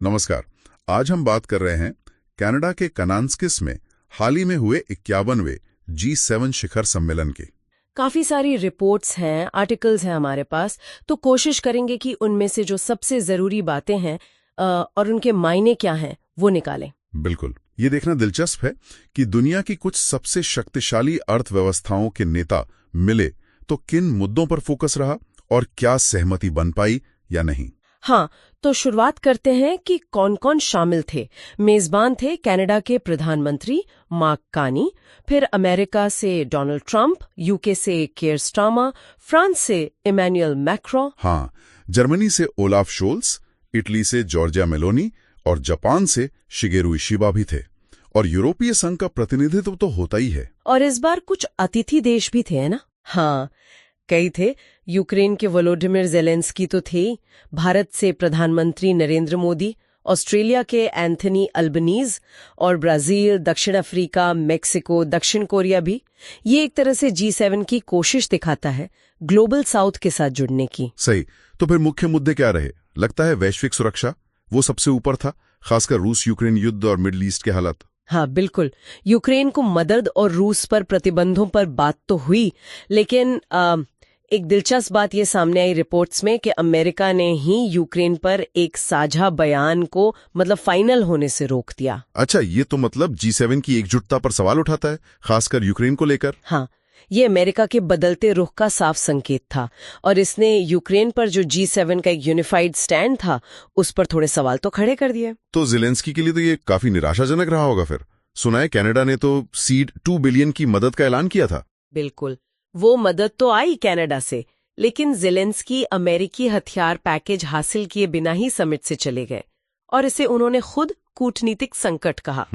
नमस्कार। आज हम बात कर रहे हैं कनाडा के कनान्स्किस में हाल ही में हुए 51वें G7 शिखर सम्मेलन के। काफी सारी रिपोर्ट्स हैं, आर्टिकल्स हैं हमारे पास, तो कोशिश करेंगे कि उनमें से जो सबसे जरूरी बातें हैं और उनके मायने क्या हैं वो निकालें। बिल्कुल, ये देखना दिलचस्प है कि दुनिया की कुछ सबसे शक्तिशाली अर्थव्यवस्थाओं के नेता मिले तो किन मुद्दों पर फोकस रहा और क्या सहमति बन पाई या नहीं। हाँ, तो शुरुआत करते हैं कि कौन कौन शामिल थे। मेजबान थे कनाडा के प्रधानमंत्री मार्क कार्नी, फिर अमेरिका से डोनाल्ड ट्रंप, यूके से केयर स्टारमर, फ्रांस से इमैनुअल मैक्रों, हाँ, जर्मनी से ओलाफ शोल्स, इटली से जॉर्जिया मेलोनी और जापान से शिगेरू इशिबा भी थे। और यूरोपीय संघ का प्रतिनिधित्व तो होता ही है। और इस बार कुछ अतिथि देश भी थे, है ना? हाँ, कई थे। यूक्रेन के वोलोडिमिर ज़ेलेंस्की तो थे, भारत से प्रधानमंत्री नरेंद्र मोदी, ऑस्ट्रेलिया के एंथनी अल्बनीज और ब्राजील, दक्षिण अफ्रीका, मेक्सिको, दक्षिण कोरिया भी। ये एक तरह से G7 की कोशिश दिखाता है ग्लोबल साउथ के साथ जुड़ने की। सही। तो फिर मुख्य मुद्दे क्या रहे? लगता है वैश्विक सुरक्षा वो सबसे ऊपर था, खासकर रूस यूक्रेन युद्ध और मिडल ईस्ट के हालात। हाँ बिल्कुल, यूक्रेन को मदद और रूस पर प्रतिबंधों पर बात तो हुई, लेकिन एक दिलचस्प बात ये सामने आई रिपोर्ट्स में कि अमेरिका ने ही यूक्रेन पर एक साझा बयान को फाइनल होने से रोक दिया। अच्छा, ये तो मतलब G7 की एकजुटता पर सवाल उठाता है, खासकर यूक्रेन को लेकर। हाँ, ये अमेरिका के बदलते रुख का साफ संकेत था और इसने यूक्रेन पर जो G7 का एक यूनिफाइड स्टैंड था उस पर थोड़े सवाल तो खड़े कर दिए। तो ज़ेलेंस्की के लिए तो ये काफी निराशाजनक रहा होगा फिर। सुना है कनाडा ने तो सीड 2 बिलियन की मदद का ऐलान किया था। बिल्कुल, वो मदद तो आई कनाडा से, लेकिन ज़ेलेंस्की अमेरिकी हथियार पैकेज हासिल किए बिना ही समिट से चले गए और इसे उन्होंने खुद कूटनीतिक संकट कहा।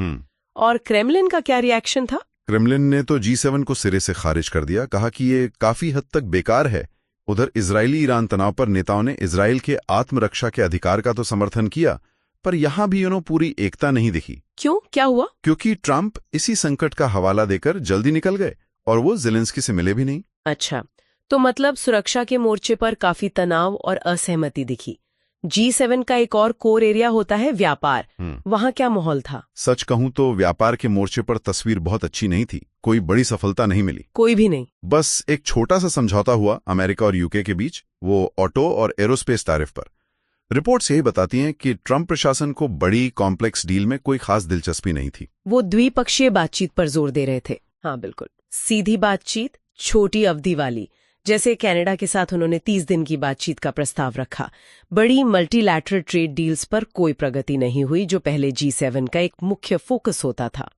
और क्रेमलिन का क्या रिएक्शन था? क्रेमलिन ने तो G7 को सिरे से खारिज कर दिया, कहा कि ये काफी हद तक बेकार है। उधर इजरायली ईरान तनाव पर नेताओं ने इजराइल के आत्मरक्षा के अधिकार का तो समर्थन किया, पर यहां भी पूरी एकता नहीं दिखी। क्यों, क्या हुआ? क्योंकि ट्रंप इसी संकट का हवाला देकर जल्दी निकल गए और वो ज़ेलेंस्की से मिले भी नहीं। अच्छा, तो सुरक्षा के मोर्चे पर काफी तनाव और असहमति दिखी। G7 का एक और कोर एरिया होता है व्यापार। वहाँ क्या माहौल था? सच कहूं तो व्यापार के मोर्चे पर तस्वीर बहुत अच्छी नहीं थी। कोई बड़ी सफलता नहीं मिली। कोई भी नहीं। बस एक छोटा सा समझौता हुआ अमेरिका और यूके के बीच, वो ऑटो और एरोस्पेस तारिफ पर। रिपोर्ट्स यही बताती हैं कि ट्रंप प्रशासन को बड़ी कॉम्प्लेक्स डील में कोई खास दिलचस्पी नहीं थी। वो द्विपक्षीय बातचीत पर जोर दे रहे थे। हाँ बिल्कुल, सीधी बातचीत, छोटी अवधि वाली, जैसे कनाडा के साथ उन्होंने 30 दिन की बातचीत का प्रस्ताव रखा। बड़ी मल्टीलैटरल ट्रेड डील्स पर कोई प्रगति नहीं हुई, जो पहले G7 का एक मुख्य फोकस होता था।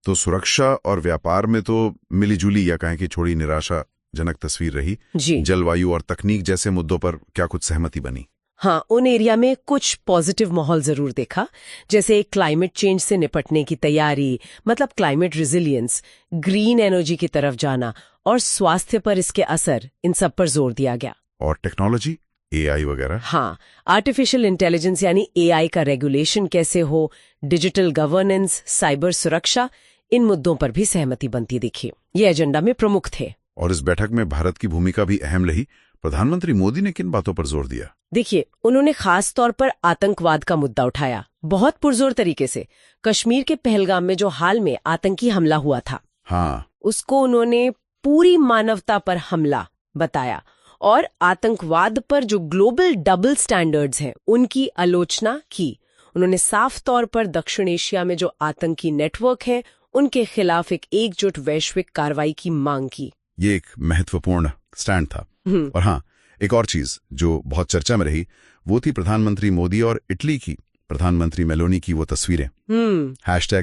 तो सुरक्षा और व्यापार में तो मिलीजुली या कहें कि छोड़ी निराशाजनक तस्वीर रही। जलवायु और तकनीक जैसे मुद्दों पर क्या कुछ सहमति बनी? हाँ, उन एरिया में कुछ पॉजिटिव माहौल जरूर देखा, जैसे क्लाइमेट चेंज से निपटने की तैयारी, क्लाइमेट रेजिलियंस, ग्रीन एनर्जी की तरफ जाना और स्वास्थ्य पर इसके असर, इन सब पर जोर दिया गया। और टेक्नोलॉजी, AI वगैरह? हाँ, आर्टिफिशियल इंटेलिजेंस यानी AI का रेगुलेशन कैसे हो, डिजिटल गवर्नेंस, साइबर सुरक्षा, इन मुद्दों पर भी सहमति बनती दिखी। ये एजेंडा में प्रमुख थे। और इस बैठक में भारत की भूमिका भी अहम रही। प्रधानमंत्री मोदी ने किन बातों पर जोर दिया? देखिए, उन्होंने खास तौर पर आतंकवाद का मुद्दा उठाया, बहुत पुरजोर तरीके से। कश्मीर के पहलगाम में जो हाल में आतंकी हमला हुआ था, हाँ, उसको उन्होंने पूरी मानवता पर हमला बताया और आतंकवाद पर जो ग्लोबल डबल स्टैंडर्ड्स हैं उनकी आलोचना की। उन्होंने साफ तौर पर दक्षिण एशिया में जो आतंकी नेटवर्क हैं उनके खिलाफ एक एकजुट वैश्विक कार्रवाई की मांग की। ये एक महत्वपूर्ण स्टैंड था। और हाँ, एक और चीज जो बहुत चर्चा में रही वो थी प्रधानमंत्री मोदी और इटली की प्रधानमंत्री मेलोनी की वो तस्वीरें।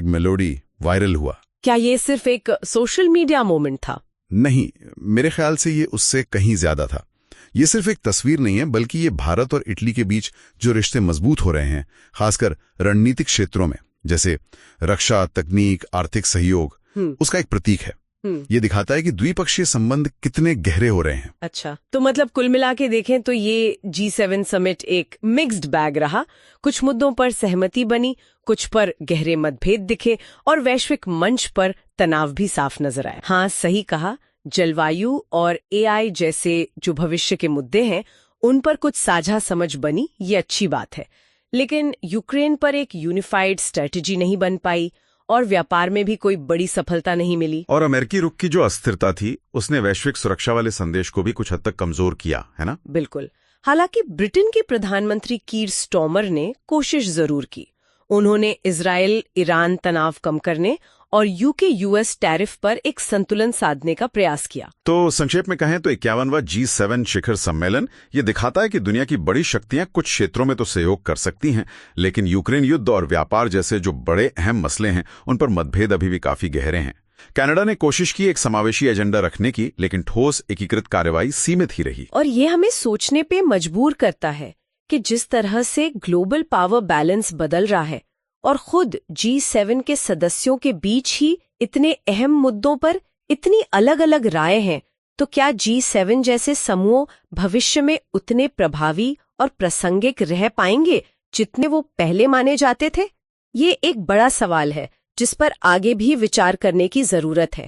#मेलोडी वायरल हुआ। क्या ये सिर्फ एक सोशल मीडिया मोमेंट था? नहीं, मेरे ख्याल से ये उससे कहीं ज्यादा था। ये सिर्फ एक तस्वीर नहीं है, बल्कि ये भारत और इटली के बीच जो रिश्ते मजबूत हो रहे हैं, खासकर रणनीतिक क्षेत्रों में, जैसे रक्षा, तकनीक, आर्थिक सहयोग, उसका एक प्रतीक है। ये दिखाता है कि द्विपक्षीय संबंध कितने गहरे हो रहे हैं। अच्छा, तो कुल मिला के देखें तो ये G7 समिट एक मिक्स्ड बैग रहा। कुछ मुद्दों पर सहमति बनी, कुछ पर गहरे मतभेद दिखे और वैश्विक मंच पर तनाव भी साफ नजर आया। हाँ, सही कहा, जलवायु और AI जैसे जो भविष्य के मुद्दे हैं उन पर कुछ साझा समझ बनी, ये अच्छी बात है। लेकिन यूक्रेन पर एक यूनिफाइड स्ट्रेटजी नहीं बन पाई और व्यापार में भी कोई बड़ी सफलता नहीं मिली। और अमेरिकी रुख की जो अस्थिरता थी उसने वैश्विक सुरक्षा वाले संदेश को भी कुछ हद तक कमजोर किया, है ना? बिल्कुल। हालांकि ब्रिटेन के प्रधानमंत्री कीर स्टॉमर ने कोशिश जरूर की। उन्होंने इजराइल ईरान तनाव कम करने और यूके यूएस टैरिफ पर एक संतुलन साधने का प्रयास किया। तो संक्षेप में कहें तो 51वां G7 शिखर सम्मेलन ये दिखाता है कि दुनिया की बड़ी शक्तियां कुछ क्षेत्रों में तो सहयोग कर सकती हैं, लेकिन यूक्रेन युद्ध और व्यापार जैसे जो बड़े अहम मसले हैं उन पर मतभेद अभी भी काफी गहरे हैं। कनाडा ने कोशिश की एक समावेशी एजेंडा रखने की, लेकिन ठोस एकीकृत कार्रवाई सीमित ही रही। और ये हमें सोचने पे मजबूर करता है कि जिस तरह से ग्लोबल पावर बैलेंस बदल रहा है और खुद G7 के सदस्यों के बीच ही इतने अहम मुद्दों पर इतनी अलग-अलग राय हैं, तो क्या G7 जैसे समूह भविष्य में उतने प्रभावी और प्रासंगिक रह पाएंगे जितने वो पहले माने जाते थे? ये एक बड़ा सवाल है जिस पर आगे भी विचार करने की जरूरत है।